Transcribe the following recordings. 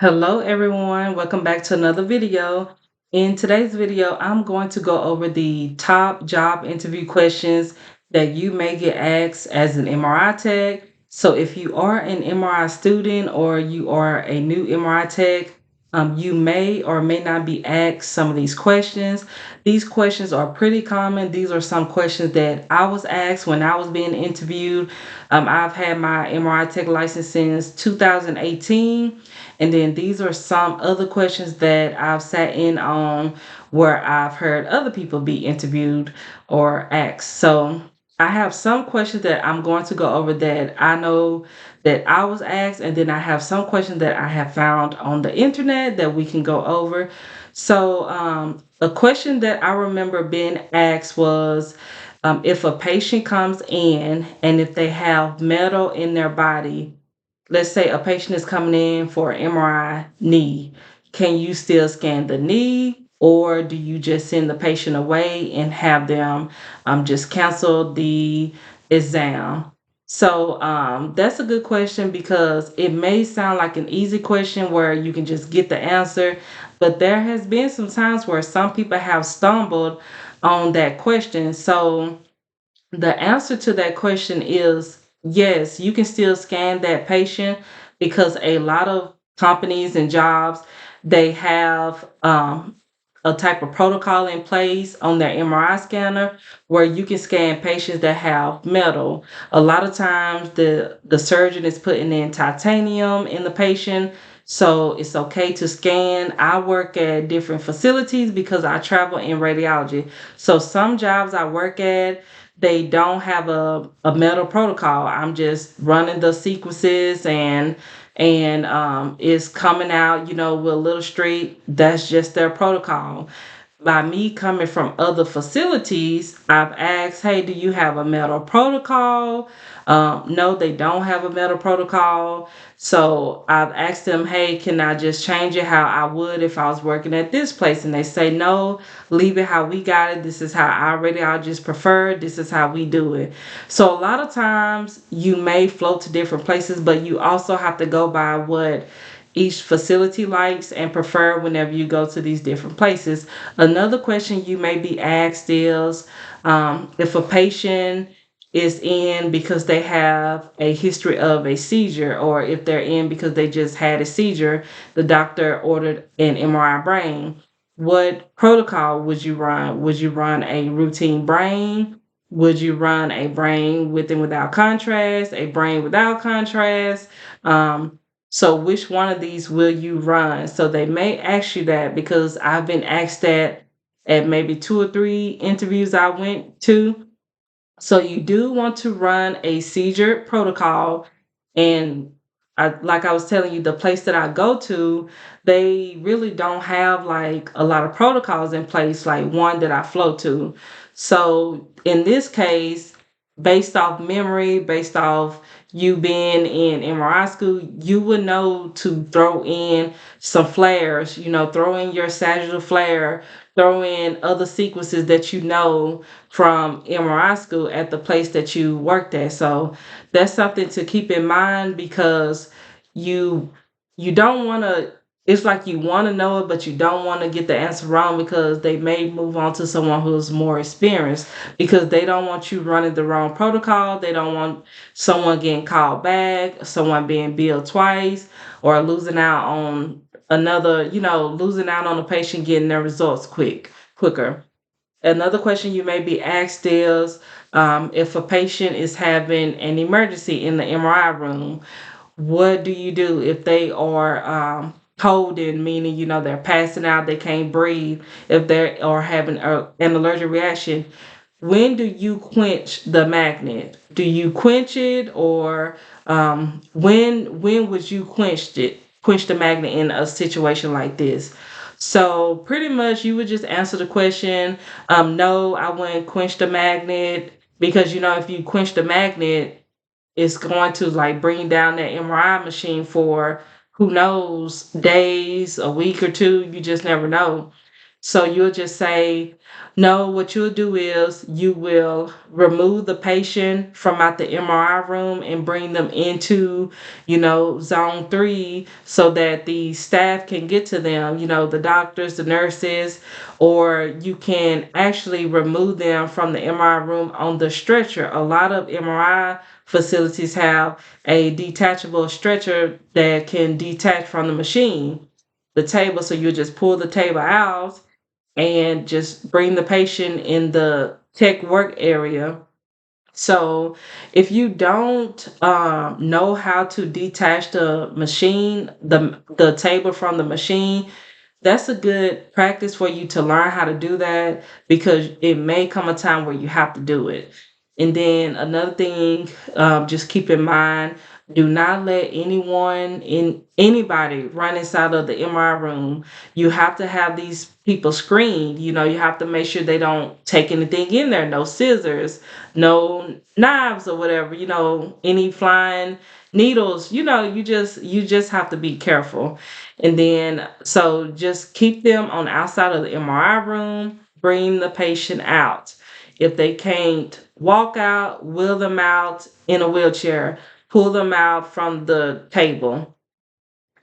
Hello everyone, welcome back to another video. In today's video, I'm going to go over the top job interview questions that you may get asked as an MRI tech. So if you are an MRI student or you are a new MRI tech, you may or may not be asked some of these questions. These questions are pretty common. These are some questions that I was asked when I was being interviewed. I've had my MRI tech license since 2018. And then these are some other questions that I've sat in on where I've heard other people be interviewed or asked. So I have some questions that I'm going to go over that I know that I was asked, and then I have some questions that I have found on the internet that we can go over. So, a question that I remember being asked was if a patient comes in and if they have metal in their body, let's say a patient is coming in for an MRI knee, can you still scan the knee, or do you just send the patient away and have them just cancel the exam? So that's a good question because it may sound like an easy question where you can just get the answer, but there has been some times where some people have stumbled on that question. So the answer to that question is yes, you can still scan that patient because a lot of companies and jobs, they have a type of protocol in place on their MRI scanner where you can scan patients that have metal. A lot of times the surgeon is putting in titanium in the patient, so it's okay to scan. I work at different facilities because I travel in radiology. So some jobs I work at, they don't have a metal protocol. I'm just running the sequences and it's coming out, with a little straight. That's just their protocol. By me coming from other facilities, I've asked, hey, do you have a metal protocol? No, they don't have a metal protocol. So I've asked them, hey, can I just change it how I would if I was working at this place? And they say, no, leave it how we got it. This is how our radiologists prefer. This is how we do it. So a lot of times you may float to different places, but you also have to go by what each facility likes and prefer whenever you go to these different places. Another question you may be asked is if a patient is in because they have a history of a seizure, or if they're in because they just had a seizure, the doctor ordered an MRI brain. What protocol would you run? Would you run a routine brain? Would you run a brain with and without contrast, a brain without contrast? So which one of these will you run? So they may ask you that because I've been asked that at maybe two or three interviews I went to. So you do want to run a seizure protocol. And like I was telling you, the place that I go to, they really don't have like a lot of protocols in place, like one that I flow to. So in this case, based off memory, based off you being in MRI school, you would know to throw in some flares, throw in your sagittal flare, throw in other sequences that you know from MRI school at the place that you worked at. So that's something to keep in mind because you you don't want to, it's like you want to know it but you don't want to get the answer wrong because they may move on to someone who's more experienced because they don't want you running the wrong protocol. They don't want someone getting called back, someone being billed twice, or losing out on losing out on a patient getting their results quicker. Another question you may be asked is if a patient is having an emergency in the MRI room, what do you do if they are holding, meaning, they're passing out, they can't breathe, if they are having an allergic reaction? When do you quench the magnet? Do you quench it, or when would you quench the magnet in a situation like this? So pretty much you would just answer the question, no, I wouldn't quench the magnet because if you quench the magnet, it's going to like bring down that MRI machine for who knows, days, a week or two. You just never know. So you'll just say, no, what you'll do is you will remove the patient from out the MRI room and bring them into, zone 3 so that the staff can get to them, the doctors, the nurses, or you can actually remove them from the MRI room on the stretcher. A lot of MRI facilities have a detachable stretcher that can detach from the machine, the table. So you just pull the table out and just bring the patient in the tech work area. So if you don't know how to detach the machine, the table from the machine, that's a good practice for you to learn how to do that, because it may come a time where you have to do it. And then another thing, just keep in mind, do not let anybody run inside of the MRI room. You have to have these people screened. You have to make sure they don't take anything in there, no scissors, no knives or whatever, any flying needles. You just have to be careful. And then, so just keep them on the outside of the MRI room, bring the patient out. If they can't walk out, wheel them out in a wheelchair, pull them out from the table.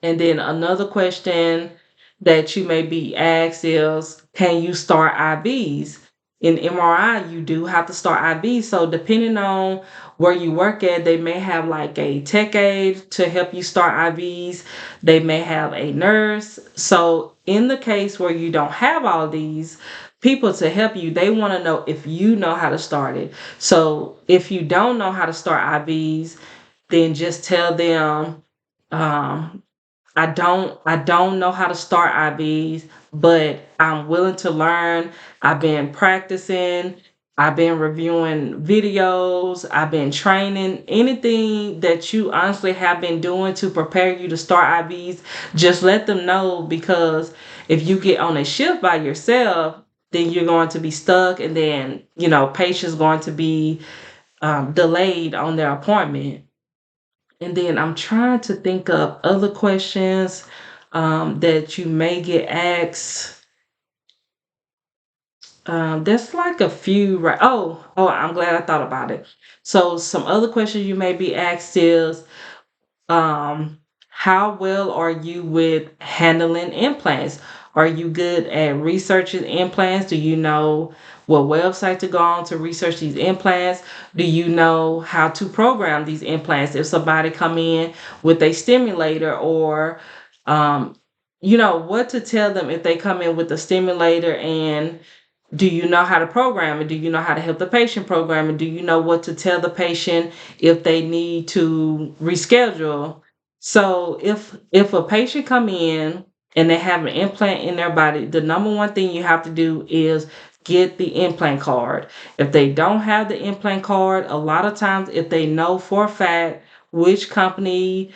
And then another question that you may be asked is, can you start IVs? In MRI, you do have to start IVs. So depending on where you work at, they may have like a tech aide to help you start IVs. They may have a nurse. So in the case where you don't have all these people to help you, they want to know if you know how to start it. So if you don't know how to start IVs, then just tell them, um, I don't know how to start IVs, but I'm willing to learn. I've been practicing, I've been reviewing videos, I've been training. Anything that you honestly have been doing to prepare you to start IVs, just let them know, because if you get on a shift by yourself, then you're going to be stuck, and then patients going to be delayed on their appointment. And then I'm trying to think of other questions that you may get asked. There's like a few, right? Oh, I'm glad I thought about it. So some other questions you may be asked is, um, how well are you with handling implants? Are you good at researching implants? Do you know what website to go on to research these implants? Do you know how to program these implants? If somebody come in with a stimulator, or um, what to tell them if they come in with a stimulator, and do you know how to program it? Do you know how to help the patient program it? Do you know what to tell the patient if they need to reschedule? So if a patient come in and they have an implant in their body, the number one thing you have to do is get the implant card. If they don't have the implant card, a lot of times, if they know for a fact which company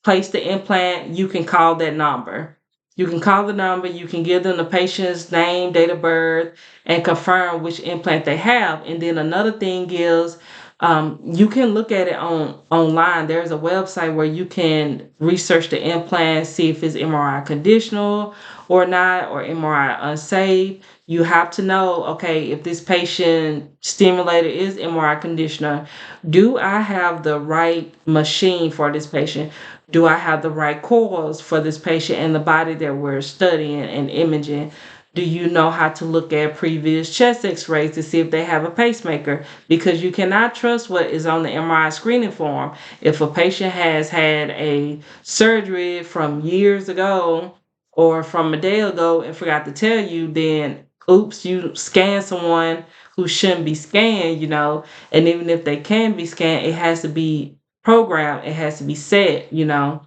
place the implant, you can call that number. You can call the number, you can give them the patient's name, date of birth, and confirm which implant they have. And then another thing is, you can look at it online. There's a website where you can research the implant, see if it's MRI conditional or not, or MRI unsafe. You have to know, okay, if this patient stimulator is MRI conditioner, do I have the right machine for this patient? Do I have the right coils for this patient and the body that we're studying and imaging? Do you know how to look at previous chest x-rays to see if they have a pacemaker? Because you cannot trust what is on the MRI screening form. If a patient has had a surgery from years ago or from a day ago and forgot to tell you, then oops, you scan someone who shouldn't be scanned, and even if they can be scanned, it has to be programmed, it has to be set. And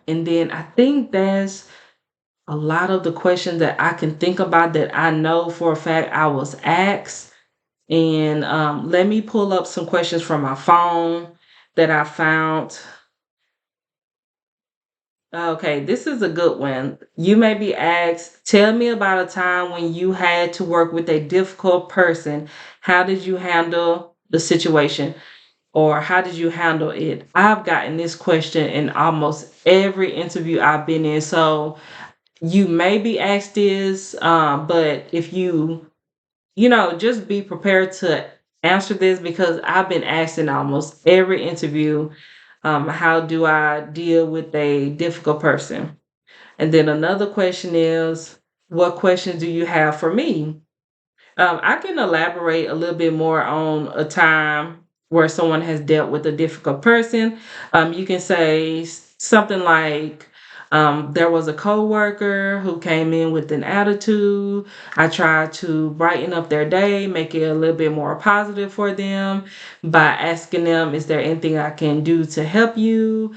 then I think that's a lot of the questions that I can think about that I know for a fact I was asked. And let me pull up some questions from my phone that I found. Okay, this is a good one. You may be asked, tell me about a time when you had to work with a difficult person. How did you handle the situation? Or how did you handle it? I've gotten this question in almost every interview I've been in. So You may be asked this, but if just be prepared to answer this because I've been asked in almost every interview, how do I deal with a difficult person? And then another question is, what questions do you have for me? I can elaborate a little bit more on a time where someone has dealt with a difficult person. You can say something like, there was a coworker who came in with an attitude. I tried to brighten up their day, make it a little bit more positive for them by asking them, is there anything I can do to help you?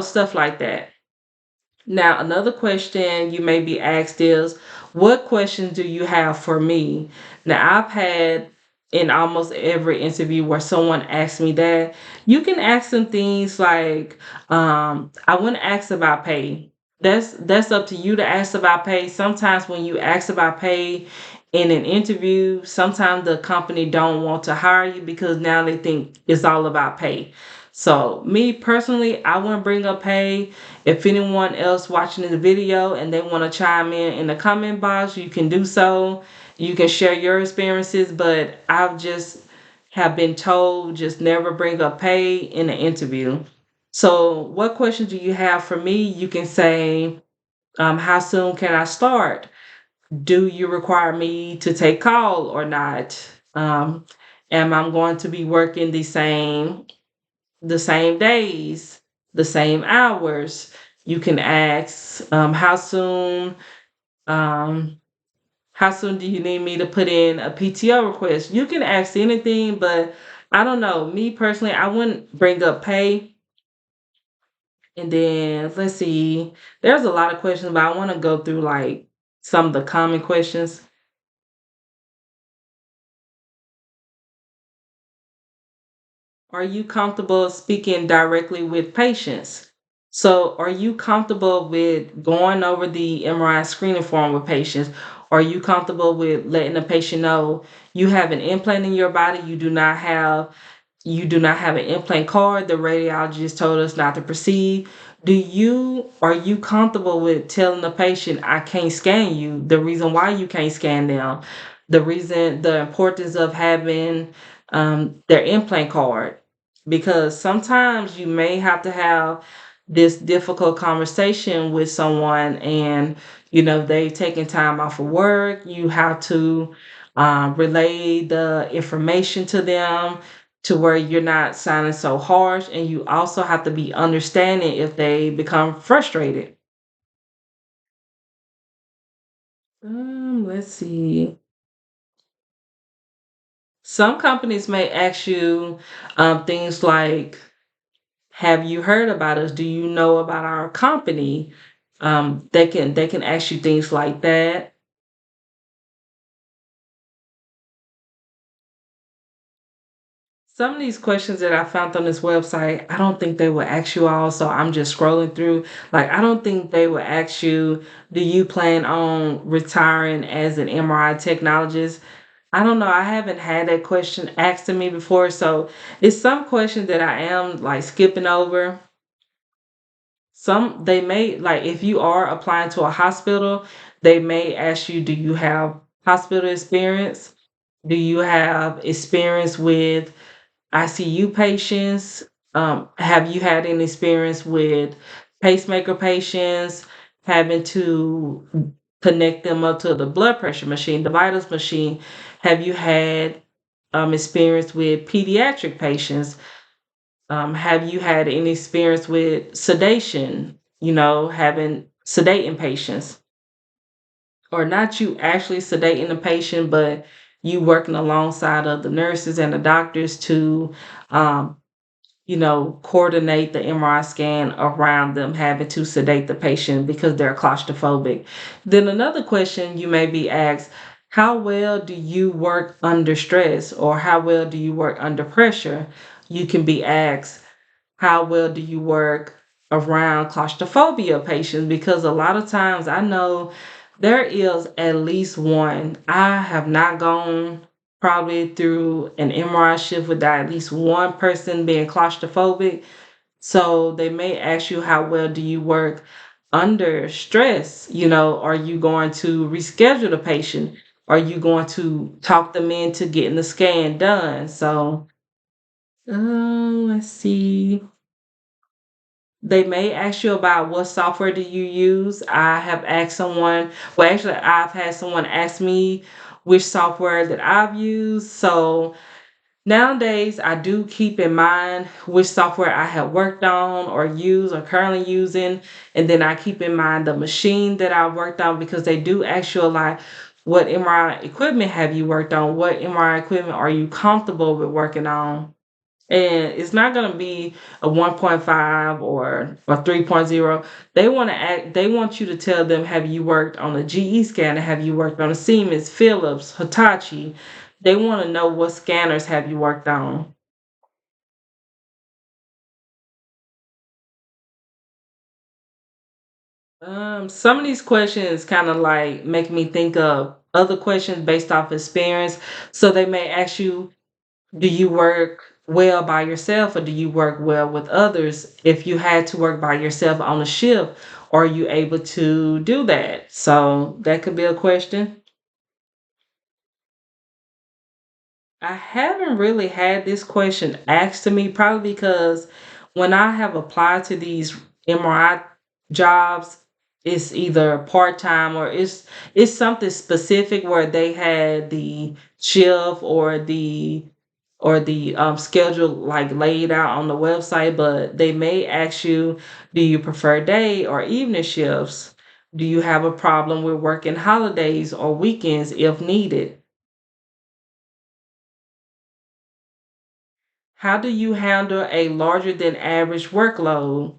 Stuff like that. Now, another question you may be asked is, what questions do you have for me? Now, I've had in almost every interview where someone asks me that. You can ask them things like, I want to ask about pay. That's up to you to ask about pay. Sometimes when you ask about pay in an interview, sometimes the company don't want to hire you because now they think it's all about pay. So me personally, I wouldn't bring up pay. If anyone else watching the video and they want to chime in the comment box, you can do so. You can share your experiences, but I've just have been told just never bring up pay in an interview. So, what questions do you have for me? You can say, how soon can I start? Do you require me to take call or not? Um, am I going to be working the same days, the same hours? You can ask, um, how soon do you need me to put in a PTO request? You can ask anything, but I don't know. Me personally, I wouldn't bring up pay. And then let's see, there's a lot of questions, but I want to go through like some of the common questions. Are you comfortable speaking directly with patients? So, are you comfortable with going over the MRI screening form with patients? Are you comfortable with letting the patient know you have an implant in your body, you do not have an implant card, the radiologist told us not to proceed? Are you comfortable with telling the patient I can't scan you, the reason why you can't scan them, the importance of having their implant card? Because sometimes you may have to have this difficult conversation with someone, and they've taken time off of work. You have to relay the information to them to where you're not sounding so harsh, and you also have to be understanding if they become frustrated. Let's see. Some companies may ask you things like, have you heard about us? Do you know about our company? They can ask you things like that. Some of these questions that I found on this website, I don't think they will ask you all. So I'm just scrolling through. Like, I don't think they will ask you, do you plan on retiring as an MRI technologist? I don't know. I haven't had that question asked to me before. So it's some questions that I am like skipping over. Some they may, like, if you are applying to a hospital, they may ask you, do you have hospital experience? Do you have experience with ICU patients? Have you had any experience with pacemaker patients, having to connect them up to the blood pressure machine, the vitals machine? Have you had experience with pediatric patients? Have you had any experience with sedation? Having sedating patients, or not you actually sedating the patient, but you working alongside of the nurses and the doctors to, um, coordinate the MRI scan around them having to sedate the patient because they're claustrophobic. Then another question you may be asked, how well do you work under stress, or how well do you work under pressure? You can be asked, how well do you work around claustrophobia patients? Because a lot of times I know there is at least one. I have not gone probably through an MRI shift without at least one person being claustrophobic. So they may ask you, how well do you work under stress? You know, are you going to reschedule the patient? Are you going to talk them into getting the scan done? So, let's see. They may ask you about what software do you use. I have asked someone, well, actually, I've had someone ask me which software that I've used. So nowadays, I do keep in mind which software I have worked on or used or currently using. And then I keep in mind the machine that I worked on because they do ask you a lot. What MRI equipment have you worked on? What MRI equipment are you comfortable with working on? And it's not going to be a 1.5 or 3.0. They want you to tell them, have you worked on a GE scanner? Have you worked on a Siemens, Philips, Hitachi? They want to know what scanners have you worked on. Some of these questions kind of like make me think of other questions based off experience. So they may ask you, do you work well by yourself or do you work well with others? If you had to work by yourself on a shift, are you able to do that? So that could be a question. I haven't really had this question asked to me, probably because when I have applied to these MRI jobs, it's either part time or it's something specific where they had the shift or the schedule like laid out on the website, but they may ask you, do you prefer day or evening shifts? Do you have a problem with working holidays or weekends if needed? How do you handle a larger than average workload?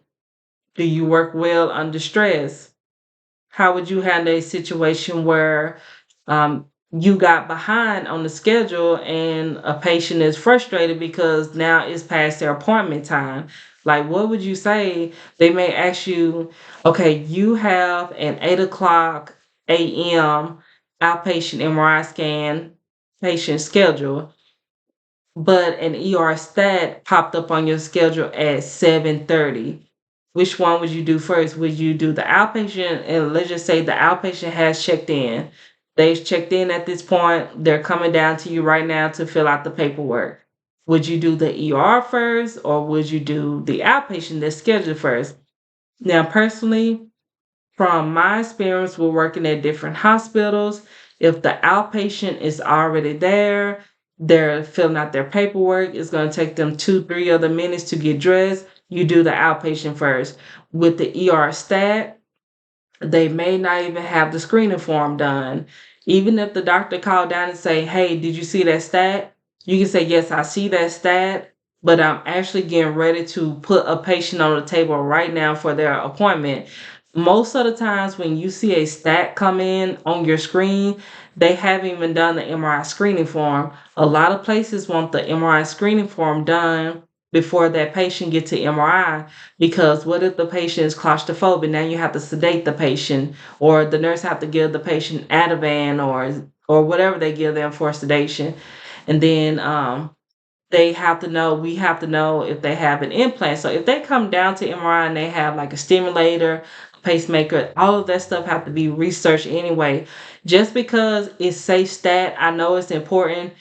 Do you work well under stress? How would you handle a situation where you got behind on the schedule and a patient is frustrated because now it's past their appointment time? Like, what would you say? They may ask you, okay, you have an 8 o'clock a.m. outpatient MRI scan patient schedule, but an ER stat popped up on your schedule at 7:30. Which one would you do first? Would you do the outpatient? And let's just say the outpatient has checked in. They've checked in at this point. They're coming down to you right now to fill out the paperwork. Would you do the ER first or would you do the outpatient that's scheduled first? Now, personally, from my experience with working at different hospitals, if the outpatient is already there, they're filling out their paperwork, it's going to take them 2, 3 other minutes to get dressed. You do the outpatient first. With the ER stat, they may not even have the screening form done. Even if the doctor called down and say, hey, did you see that stat? You can say, yes, I see that stat, but I'm actually getting ready to put a patient on the table right now for their appointment. Most of the times when you see a stat come in on your screen, they haven't even done the MRI screening form. A lot of places want the MRI screening form done before that patient gets to MRI, because what if the patient is claustrophobic? Now you have to sedate the patient, or the nurse have to give the patient Ativan or whatever they give them for sedation, and then we have to know if they have an implant. So if they come down to MRI and they have like a stimulator, a pacemaker, all of that stuff have to be researched anyway. Just because it's safe stat, I know it's important.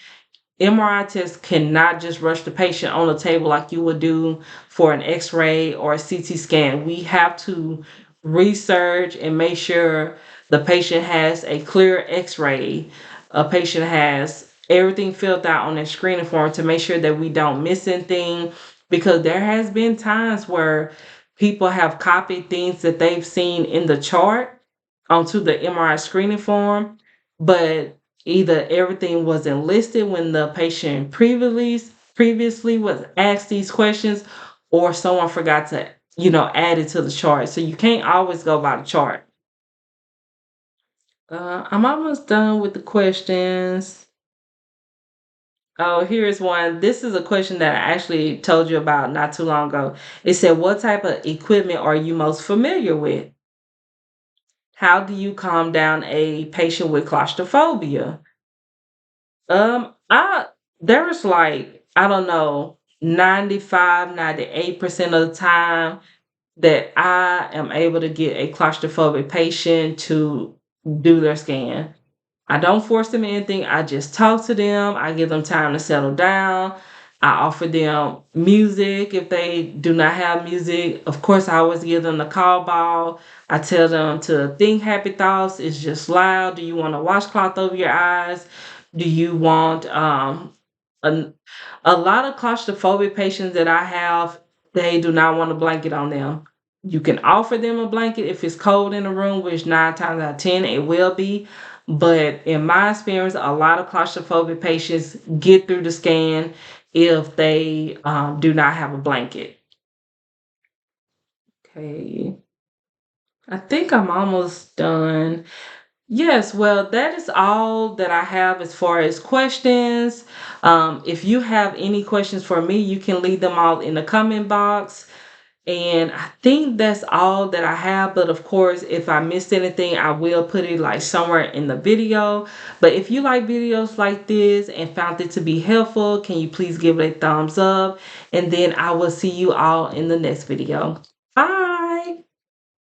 MRI tests cannot just rush the patient on the table like you would do for an X-ray or a CT scan. We have to research and make sure the patient has a clear X-ray. A patient has everything filled out on their screening form to make sure that we don't miss anything. Because there has been times where people have copied things that they've seen in the chart onto the MRI screening form, but either everything wasn't listed when the patient previously was asked these questions, or someone forgot to add it to the chart. So you can't always go by the chart. I'm almost done with the questions. Oh, here's one. This is a question that I actually told you about not too long ago. It said, what type of equipment are you most familiar with? How do you calm down a patient with claustrophobia? I There's like, I don't know, 95, 98% of the time, that I am able to get a claustrophobic patient to do their scan. I don't force them anything. I just talk to them. I give them time to settle down. I offer them music if they do not have music. Of course, I always give them the call ball. I tell them to think happy thoughts. It's just loud. Do you want a washcloth over your eyes? Do you want a, a lot of claustrophobic patients that I have, they do not want a blanket on them. You can offer them a blanket if it's cold in the room, which 9 times out of 10 it will be. But in my experience, a lot of claustrophobic patients get through the scan if they do not have a blanket. Okay, I think I'm almost done. Yes, well, that is all that I have as far as questions. If you have any questions for me, you can leave them all in the comment box. And I think that's all that I have. But of course, if I missed anything, I will put it like somewhere in the video. But if you like videos like this and found it to be helpful, can you please give it a thumbs up? And then I will see you all in the next video. Bye.